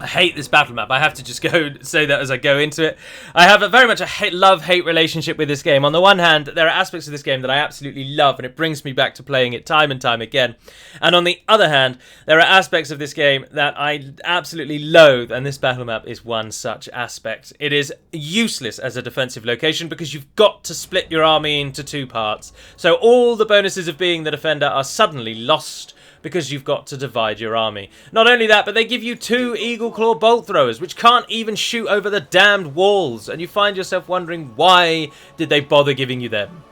Speaker 1: I hate this battle map. I have to just go say that as I go into it. I have a very much a love-hate relationship with this game. On the one hand, there are aspects of this game that I absolutely love, and it brings me back to playing it time and time again. And on the other hand, there are aspects of this game that I absolutely loathe, and this battle map is one such aspect. It is useless as a defensive location because you've got to split your army into two parts. So all the bonuses of being the defender are suddenly lost because you've got to divide your army. Not only that, but they give you 2 Eagle Claw bolt throwers, which can't even shoot over the damned walls, and you find yourself wondering why did they bother giving you them.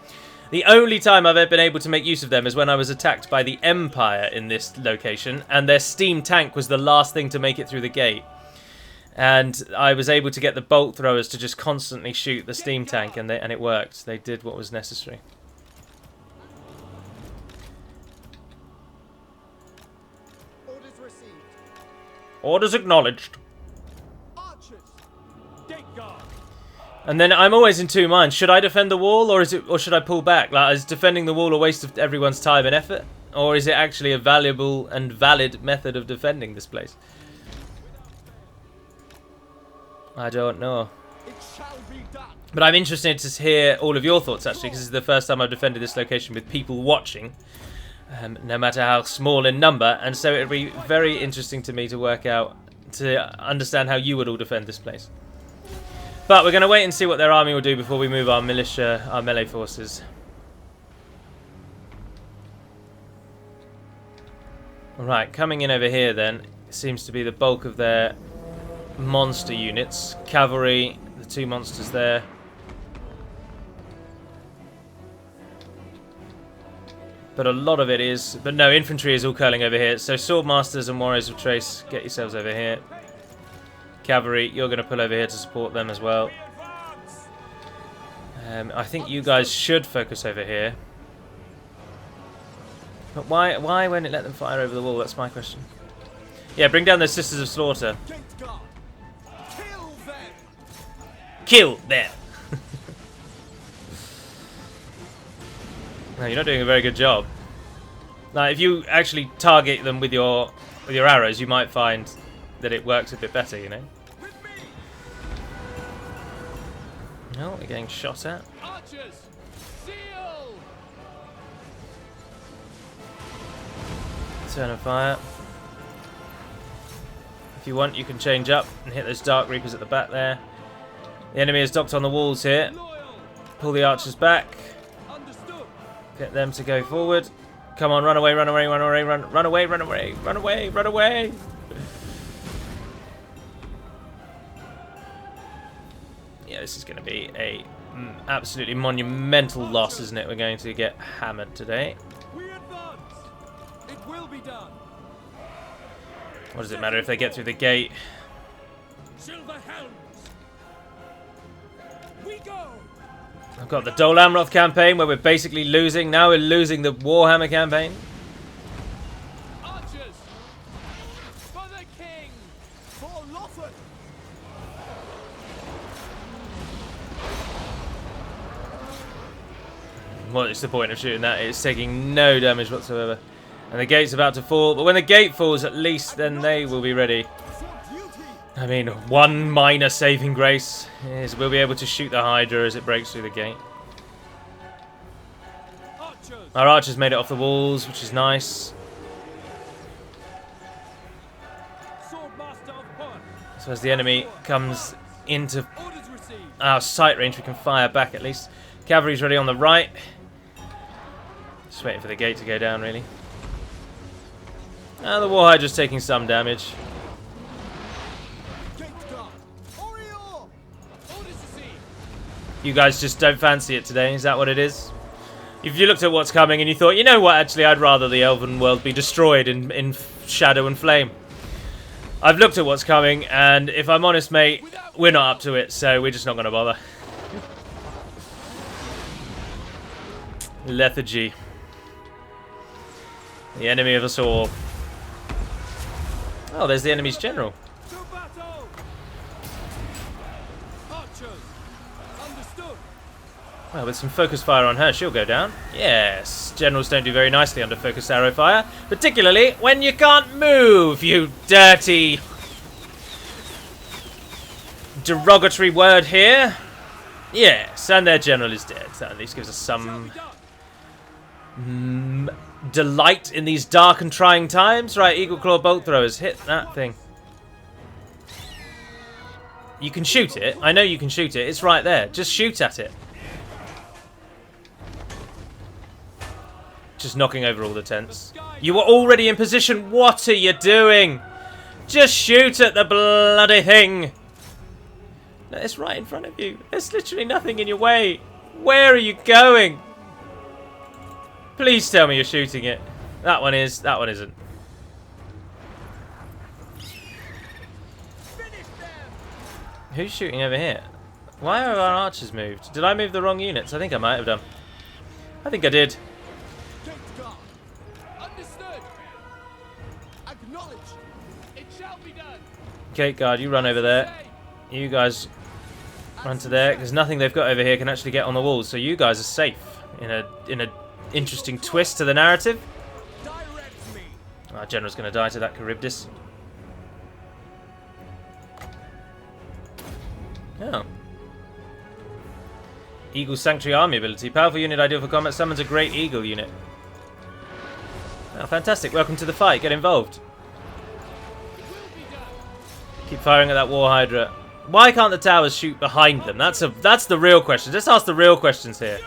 Speaker 1: The only time I've ever been able to make use of them is when I was attacked by the Empire in this location, and their steam tank was the last thing to make it through the gate. And I was able to get the bolt throwers to just constantly shoot the steam tank, and it worked. They did what was necessary. Orders acknowledged.
Speaker 3: Archers, gate guard.
Speaker 1: And then I'm always in two minds. Should I defend the wall or should I pull back? Like, is defending the wall a waste of everyone's time and effort? Or is it actually a valuable and valid method of defending this place? I don't know.
Speaker 3: It shall be done.
Speaker 1: But I'm interested to hear all of your thoughts actually, because this is the first time I've defended this location with people watching. No matter how small in number, and so it would be very interesting to me to work out, to understand how you would all defend this place. But we're going to wait and see what their army will do before we move our militia, our melee forces. Alright, coming in over here then, seems to be the bulk of their monster units. Cavalry, the 2 monsters there. But a lot of it is... But no, infantry is all curling over here. So Swordmasters and Warriors of Trace, get yourselves over here. Cavalry, you're going to pull over here to support them as well. I think you guys should focus over here. But why won't it let them fire over the wall? That's my question. Yeah, bring down those Sisters of Slaughter.
Speaker 3: Kill them!
Speaker 1: Kill them! No, you're not doing a very good job. Now, if you actually target them with your arrows, you might find that it works a bit better, you know? Oh, we're getting shot at.
Speaker 3: Archers, seal!
Speaker 1: Turn of fire. If you want, you can change up and hit those Dark Reapers at the back there. The enemy is docked on the walls here. Pull the archers back. Get them to go forward. Come on, run away, run away, run away, run away, run away, run away, run away. Yeah, this is going to be a absolutely monumental loss, isn't it? We're going to get hammered today.
Speaker 3: We advance. It will be done.
Speaker 1: What does it matter if they get through the gate?
Speaker 3: Silver helms. We go.
Speaker 1: I've got the Dol Amroth campaign where we're basically losing. Now we're losing the Warhammer campaign.
Speaker 3: Archers, for the king, for Lothar.
Speaker 1: What is the point of shooting that? It's taking no damage whatsoever. And the gate's about to fall. But when the gate falls, at least then they will be ready. I mean, one minor saving grace is we'll be able to shoot the Hydra as it breaks through the gate. Our archers made it off the walls, which is nice. So as the enemy comes into our sight range, we can fire back at least. Cavalry's ready on the right. Just waiting for the gate to go down, really. The War Hydra's taking some damage. You guys just don't fancy it today, is that what it is? If you looked at what's coming and you thought, you know what, actually I'd rather the Elven world be destroyed in shadow and flame. I've looked at what's coming, and if I'm honest, mate, we're not up to it, so we're just not going to bother. Lethargy. The enemy of us all. Oh, there's the enemy's general. Well, with some focus fire on her, she'll go down. Yes, generals don't do very nicely under focused arrow fire, particularly when you can't move, you dirty... derogatory word here. Yes, and their general is dead. That at least gives us some... delight in these dark and trying times. Right, Eagle Claw bolt throwers, hit that thing. You can shoot it. I know you can shoot it. It's right there. Just shoot at it. Just knocking over all the tents. You were already in position. What are you doing? Just shoot at the bloody thing. No, it's right in front of you. There's literally nothing in your way. Where are you going? Please tell me you're shooting it. That one is. That one isn't. Who's shooting over here? Why are our archers moved? Did I move the wrong units? I think I might have done. I think I did. Gate guard, you run over there. You guys run to there, because nothing they've got over here can actually get on the walls. So you guys are safe in a interesting twist to the narrative. Our general's going to die to that Charybdis. Oh. Eagle Sanctuary Army ability. Powerful unit ideal for combat. Summons a great eagle unit. Oh, fantastic. Welcome to the fight. Get involved. Keep firing at that War Hydra. Why can't the towers shoot behind them? That's the real question. Let's ask the real questions here.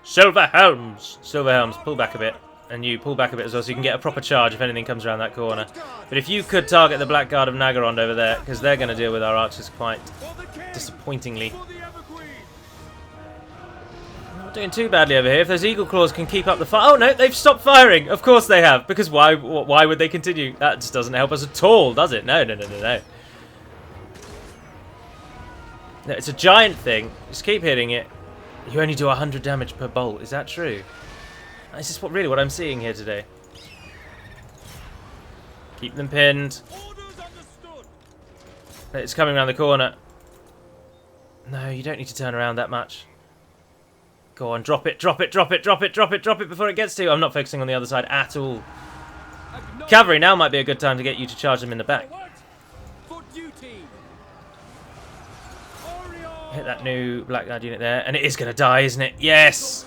Speaker 1: Silver Helms! Silver Helms, pull back a bit. And you pull back a bit as well so you can get a proper charge if anything comes around that corner. But if you could target the Black Guard of Naggarond over there, because they're going to deal with our archers quite disappointingly. Not doing too badly over here. If those Eagle Claws can keep up the fire... Oh no, they've stopped firing! Of course they have, because why would they continue? That just doesn't help us at all, does it? No. No, it's a giant thing. Just keep hitting it. You only do 100 damage per bolt. Is that true? Is this really what I'm seeing here today? Keep them pinned. It's coming around the corner. No, you don't need to turn around that much. Go on, drop it before it gets to you. I'm not focusing on the other side at all. Cavalry, now might be a good time to get you to charge them in the back. Hit that new Black Guard unit there, and it is going to die, isn't it? Yes!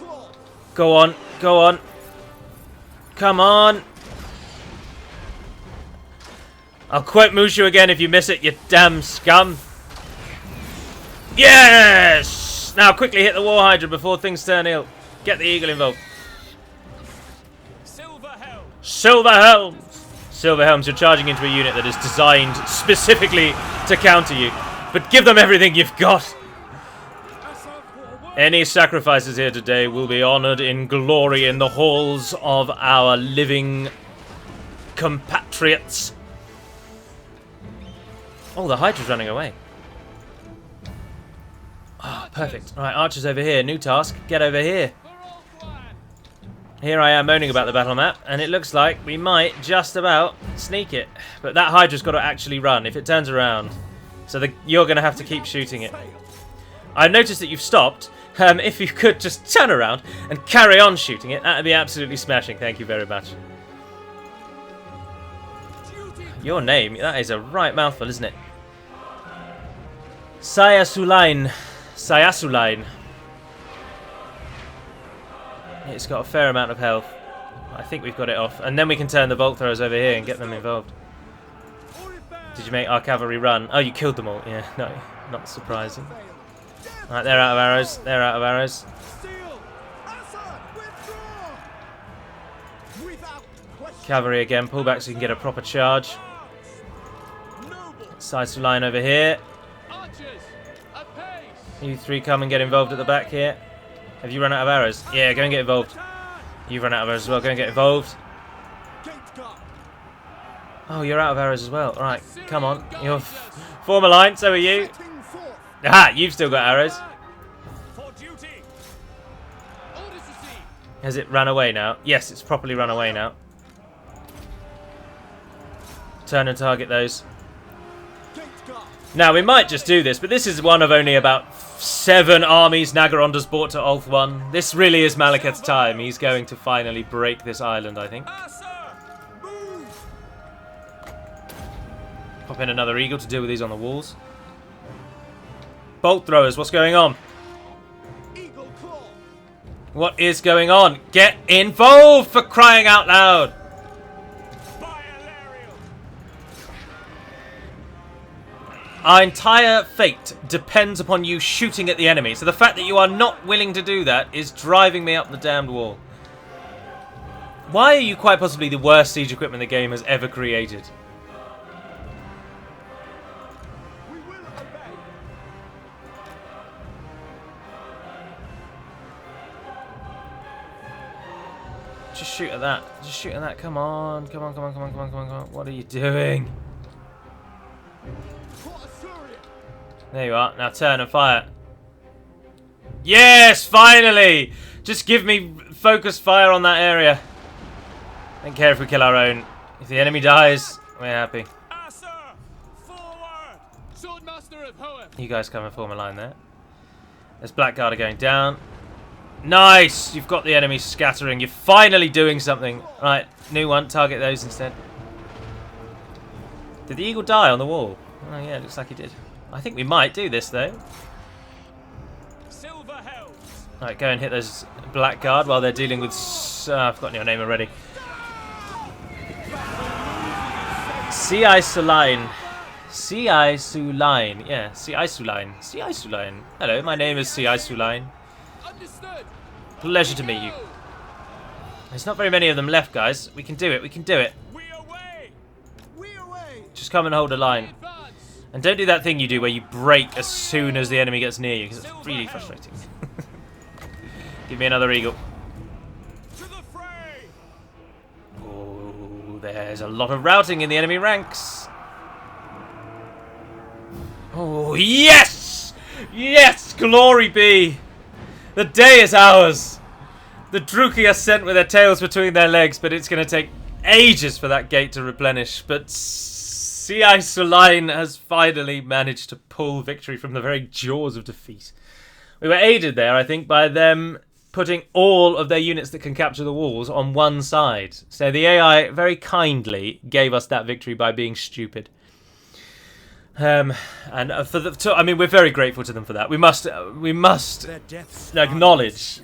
Speaker 1: Go on, go on. Come on. I'll quote Mushu again if you miss it, you damn scum. Yes! Now quickly hit the War Hydra before things turn ill. Get the Eagle involved. Silver Helms! Silver Helms! Silver Helms, you're charging into a unit that is designed specifically to counter you. But give them everything you've got. Any sacrifices here today will be honoured in glory in the halls of our living compatriots. Oh, the Hydra's running away. Oh, perfect. Alright, archers over here. New task. Get over here. Here I am moaning about the battle map, and it looks like we might just about sneak it. But that Hydra's got to actually run if it turns around. So you're going to have to keep shooting it. I've noticed that you've stopped. If you could just turn around and carry on shooting it, that would be absolutely smashing. Thank you very much. Your name, that is a right mouthful, isn't it? Sayasulain. Sayasulain. It's got a fair amount of health. I think we've got it off. And then we can turn the bolt throwers over here and get them involved. Did you make our cavalry run? Oh, you killed them all. Yeah, no, not surprising. Alright, they're out of arrows. They're out of arrows. Cavalry again. Pull back so you can get a proper charge. Sides to line over here. You three come and get involved at the back here. Have you run out of arrows? Yeah, go and get involved. You've run out of arrows as well. Go and get involved. Oh, you're out of arrows as well. Alright, come on. You're form a line, so are you. Aha, you've still got arrows. Has it run away now? Yes, it's properly run away now. Turn and target those. Now, we might just do this, but this is one of only about 7 armies Nagaronda's brought to Ulthuan. This really is Malekith's time. He's going to finally break this island, I think. Pop in another eagle to deal with these on the walls. Bolt throwers, what's going on? What is going on? Get involved, for crying out loud! Our entire fate depends upon you shooting at the enemy, so the fact that you are not willing to do that is driving me up the damned wall. Why are you quite possibly the worst siege equipment the game has ever created? Just shoot at that. Just shoot at that. Come on. Come on, come on, come on, come on, come on, come on. What are you doing? There you are. Now turn and fire. Yes, finally! Just give me focused fire on that area. Don't care if we kill our own. If the enemy dies, we're happy. You guys come and form a line there. There's Blackguard going down. Nice! You've got the enemy scattering. You're finally doing something. Right, new one. Target those instead. Did the eagle die on the wall? Oh yeah, it looks like he did. I think we might do this though. Alright, go and hit those Blackguard while they're dealing with... I've forgotten your name already. C.I. Sulain. C.I. Sulain. Yeah, C.I. Sulain. C.I. Sulain. Hello, my name is C.I. Sulain. Pleasure to meet you. There's not very many of them left, guys. We can do it. We can do it. Just come and hold a line. And don't do that thing you do where you break as soon as the enemy gets near you, because it's really frustrating. Give me another eagle. Oh, there's a lot of routing in the enemy ranks. Oh, yes! Yes! Glory be! The day is ours! The Druki are sent with their tails between their legs, but it's going to take ages for that gate to replenish. But C.I. Sulain has finally managed to pull victory from the very jaws of defeat. We were aided there, I think, by them putting all of their units that can capture the walls on one side. So the AI very kindly gave us that victory by being stupid. And for the, I mean, we're very grateful to them for that. We must acknowledge.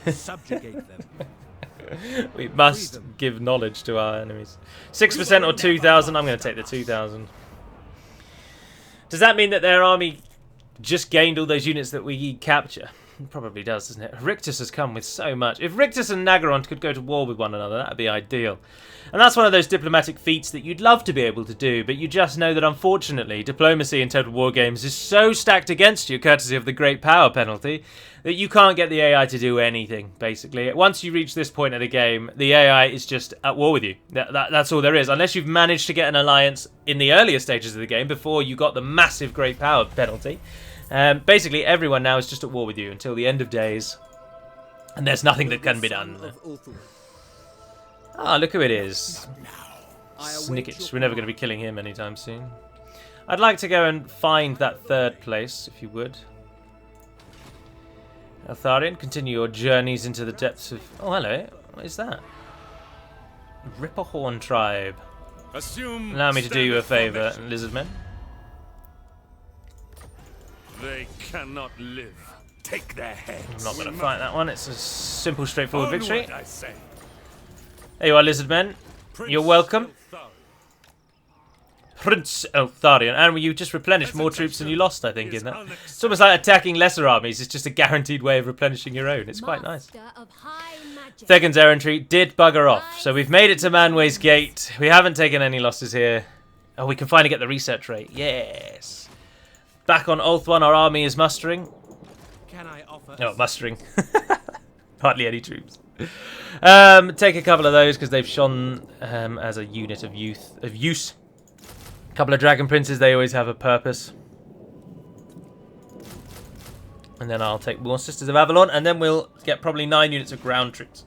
Speaker 3: Subjugate them.
Speaker 1: We must give knowledge to our enemies. 6% or 2,000. I'm going to take the 2,000. Does that mean that their army just gained all those units that we capture? It probably does, doesn't it? Rictus has come with so much. If Rictus and Nagarond could go to war with one another, that'd be ideal. And that's one of those diplomatic feats that you'd love to be able to do, but you just know that unfortunately, diplomacy in Total War games is so stacked against you, courtesy of the Great Power penalty, that you can't get the AI to do anything, basically. Once you reach this point of the game, the AI is just at war with you. That's all there is. Unless you've managed to get an alliance in the earlier stages of the game, before you got the massive Great Power penalty. Basically, everyone now is just at war with you until the end of days. And there's nothing that can be done. Ah, look who it is. Snickich. We're never going to be killing him anytime soon. I'd like to go and find that third place, if you would. Eltharion, continue your journeys into the depths of... Oh, hello. What is that? Ripperhorn tribe.
Speaker 3: Assume
Speaker 1: Allow me to do you a favour,
Speaker 3: formation.
Speaker 1: lizardmen.
Speaker 3: They cannot live. Take their heads.
Speaker 1: I'm not going to fight that one. It's a simple, straightforward victory.
Speaker 3: Onward, I say.
Speaker 1: There you are, lizardmen.
Speaker 3: Prince
Speaker 1: You're welcome.
Speaker 3: Eltharion.
Speaker 1: Prince Eltharion. And you just replenished more troops than you lost, I think, in that. It's almost like attacking lesser armies. It's just a guaranteed way of replenishing your own. It's quite nice.
Speaker 4: Master of high magic.
Speaker 1: Thegon's errantry did bugger off, so we've made it to Manway's Gate. We haven't taken any losses here. Oh, we can finally get the research rate. Yes. Back on Ulthuan, our army is mustering.
Speaker 3: Can I offer?
Speaker 1: No, mustering. Hardly any troops. Take a couple of those because they've shone as a unit of use. A couple of dragon princes, they always have a purpose. And then I'll take more Sisters of Avalon, and then we'll get probably 9 units of ground troops.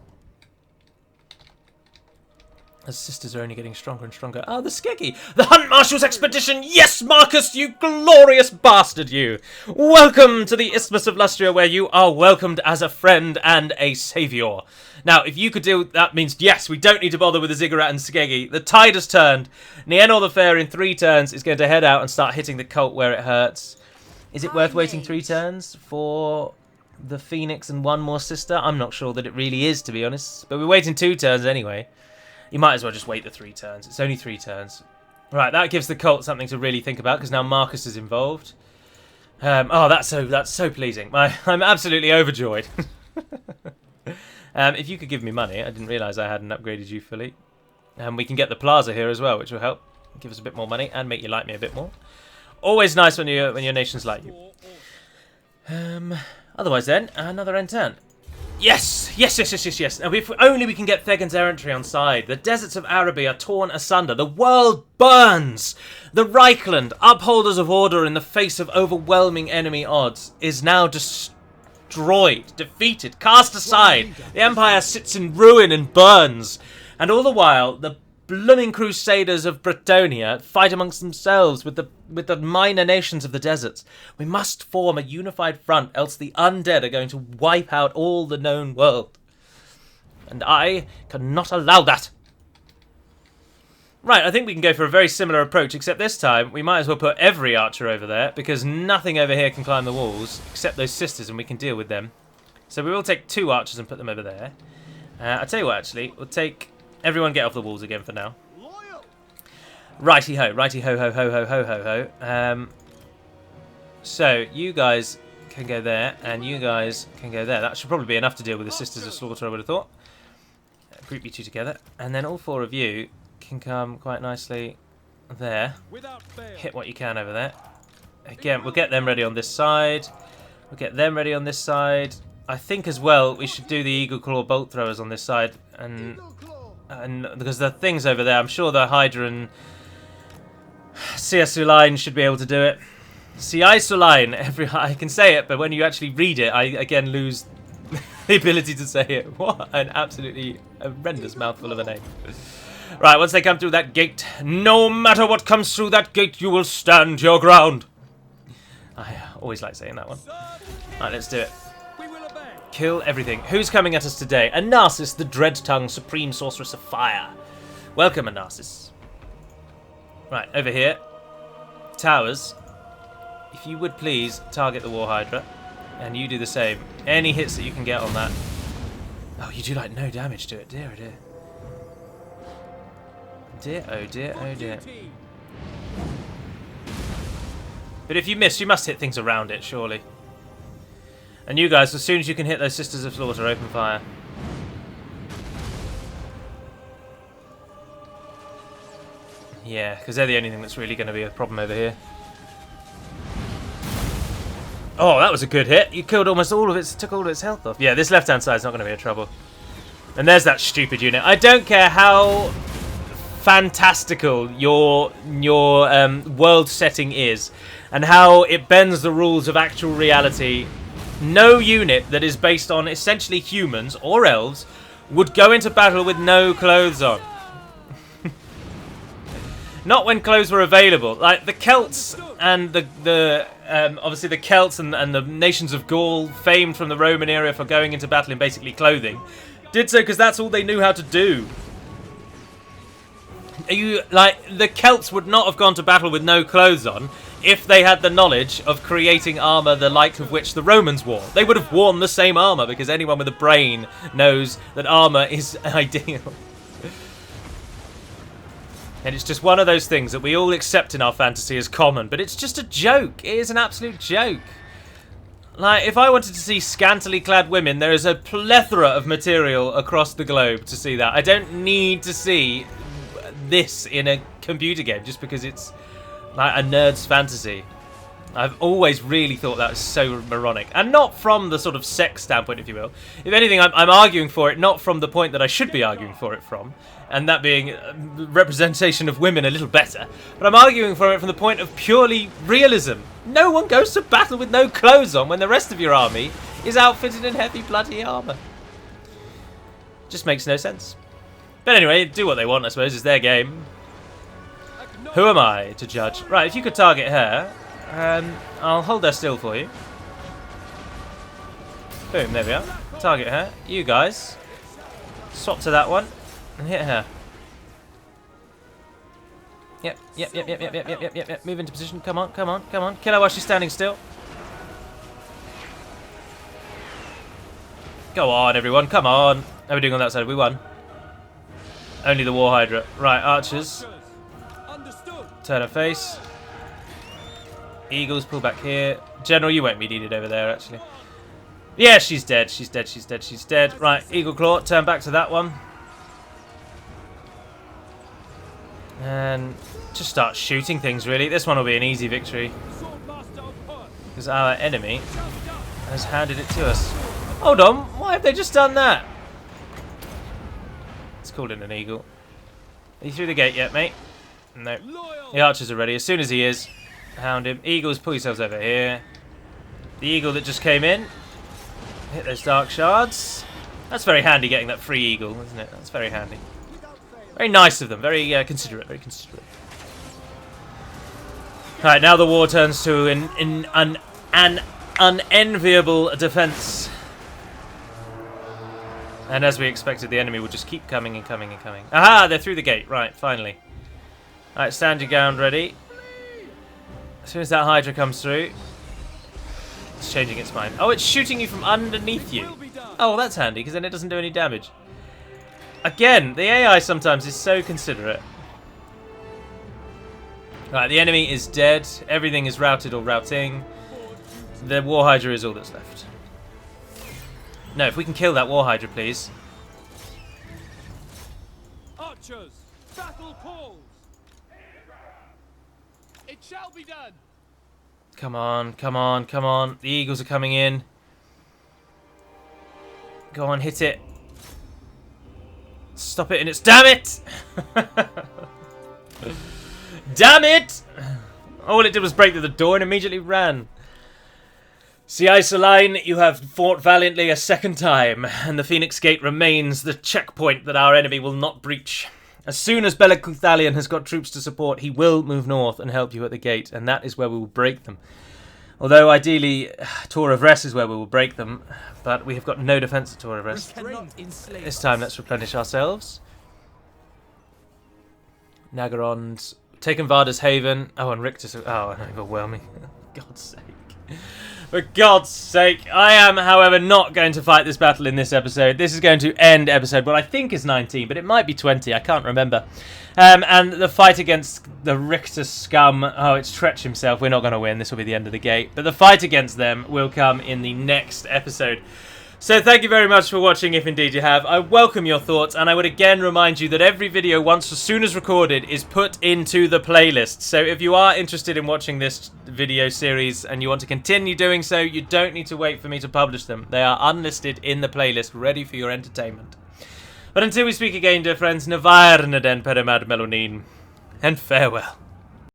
Speaker 1: As Sisters are only getting stronger and stronger. Oh, the Skeggy! The Hunt Marshal's expedition! Yes, Marcus, you glorious bastard, you! Welcome to the Isthmus of Lustria, where you are welcomed as a friend and a saviour. Now, if you could do that, means yes, we don't need to bother with the Ziggurat and Skeggy. The tide has turned. Nienor the Fair in 3 turns is going to head out and start hitting the cult where it hurts. Is it worth waiting 3 turns for the Phoenix and 1 more sister? I'm not sure that it really is, to be honest. But we're waiting 2 turns anyway. You might as well just wait the 3 turns. It's only 3 turns. Right, that gives the cult something to really think about because now Marcus is involved. Oh, that's so pleasing. I'm absolutely overjoyed. If you could give me money, I didn't realise I hadn't upgraded you fully. We can get the plaza here as well, which will help give us a bit more money and make you like me a bit more. Always nice when your nations like you. Otherwise, then another end turn. Yes! Now, if only we can get Thegon's errantry on side. The deserts of Araby are torn asunder. The world burns! The Reichland, upholders of order in the face of overwhelming enemy odds, is now destroyed, defeated, cast aside. The Empire sits in ruin and burns. And all the while, the blooming crusaders of Bretonnia fight amongst themselves with the minor nations of the deserts. We must form a unified front, else the undead are going to wipe out all the known world. And I cannot allow that. Right, I think we can go for a very similar approach, except this time we might as well put every archer over there, because nothing over here can climb the walls, except those sisters, and we can deal with them. So we will take 2 archers and put them over there. I'll tell you what, actually, we'll take... Everyone get off the walls again for now. Righty-ho, righty-ho-ho-ho-ho-ho-ho-ho. So, you guys can go there, and you guys can go there. That should probably be enough to deal with the Sisters of Slaughter, I would have thought. Group you 2 together. And then all 4 of you can come quite nicely there. Hit what you can over there. Again, we'll get them ready on this side. We'll get them ready on this side. I think as well we should do the Eagle Claw bolt throwers on this side. And because the things over there, I'm sure the Hydra and C.S. Sulain should be able to do it. C.I. Sulain, I can say it, but when you actually read it, I again lose the ability to say it. What an absolutely horrendous mouthful of a name. Right, once they come through that gate, no matter what comes through that gate, you will stand your ground. I always like saying that one. Right, let's do it. Kill everything. Who's coming at us today? Anarsis, the Dread-Tongue, Supreme Sorceress of Fire. Welcome, Anarsis. Right, over here. Towers. If you would please target the War Hydra. And you do the same. Any hits that you can get on that. Oh, you do like no damage to it. Dear, oh dear. Dear, oh dear, oh dear. But if you miss, you must hit things around it, surely. And you guys, as soon as you can hit those Sisters of Slaughter, open fire. Yeah, because they're the only thing that's really going to be a problem over here. Oh, that was a good hit. You killed almost all of it, took all of its health off. Yeah, this left-hand side's not going to be a trouble. And there's that stupid unit. I don't care how fantastical your world setting is and how it bends the rules of actual reality. No unit that is based on essentially humans or elves would go into battle with no clothes on. Not when clothes were available. Like the Celts and obviously the Celts and the nations of Gaul, famed from the Roman era for going into battle in basically clothing, did so because that's all they knew how to do. The Celts would not have gone to battle with no clothes on if they had the knowledge of creating armour the like of which the Romans wore. They would have worn the same armour because anyone with a brain knows that armour is ideal. And it's just one of those things that we all accept in our fantasy as common, but it's just a joke. It is an absolute joke. Like, if I wanted to see scantily clad women, there is a plethora of material across the globe to see that. I don't need to see this in a computer game just because it's like a nerd's fantasy. I've always really thought that was so moronic. And not from the sort of sex standpoint, if you will. If anything, I'm arguing for it not from the point that I should be arguing for it from, and that being representation of women a little better, but I'm arguing for it from the point of purely realism. No one goes to battle with no clothes on when the rest of your army is outfitted in heavy bloody armour. Just makes no sense. But anyway, do what they want, I suppose. It's their game. Who am I to judge? Right, if you could target her, I'll hold her still for you. Boom, there we are. Target her. You guys, swap to that one and hit her. Yep. Move into position. Come on. Kill her while she's standing still. Go on, everyone. Come on. How are we doing on that side? We won. Only the War Hydra. Right, archers. Turn her face. Eagles, pull back here. General, you won't be needed over there, actually. Yeah, she's dead. She's dead. Right, Eagle Claw, turn back to that one. And just start shooting things, really. This one will be an easy victory, because our enemy has handed it to us. Hold on, why have they just done that? It's called in an eagle. Are you through the gate yet, mate? No. The archers are ready. As soon as he is, hound him. Eagles, pull yourselves over here. The eagle that just came in. Hit those dark shards. That's very handy getting that free eagle, isn't it? That's very handy. Very nice of them. Very considerate. Very considerate. Alright, now the war turns to an unenviable defense. And as we expected, the enemy will just keep coming and coming and coming. Aha! They're through the gate. Right, finally. Alright, stand your ground ready. As soon as that Hydra comes through, it's changing its mind. Oh, it's shooting you from underneath you. Oh, well, that's handy, because then it doesn't do any damage. Again, the AI sometimes is so considerate. Right, the enemy is dead. Everything is routed or routing. The War Hydra is all that's left. No, if we can kill that War Hydra, please.
Speaker 3: Archers, battle calls. It shall be done.
Speaker 1: Come on. The Eagles are coming in. Go on, hit it. Stop it in its... Damn it! Damn it! All it did was break through the door and immediately ran. See, Isoline, you have fought valiantly a second time, and the Phoenix Gate remains the checkpoint that our enemy will not breach. As soon as Eltharion has got troops to support, he will move north and help you at the gate, and that is where we will break them. Although, ideally, Tor of Rest is where we will break them, but we have got no defence at Tor of Rest. This time, let's replenish ourselves. Nagarond, taken Varda's Haven. Oh, and Rictus. Oh, overwhelming. For God's sake. For God's sake. I am, however, not going to fight this battle in this episode. This is going to end episode, what I think is 19, but it might be 20. I can't remember. And the fight against the Rictus scum. Oh, it's Tretch himself. We're not going to win. This will be the end of the gate. But the fight against them will come in the next episode. So thank you very much for watching, if indeed you have. I welcome your thoughts, and I would again remind you that every video, once as soon as recorded, is put into the playlist. So if you are interested in watching this video series and you want to continue doing so, you don't need to wait for me to publish them. They are unlisted in the playlist, ready for your entertainment. But until we speak again, dear friends, Navarna den Perimad Melonin, and farewell.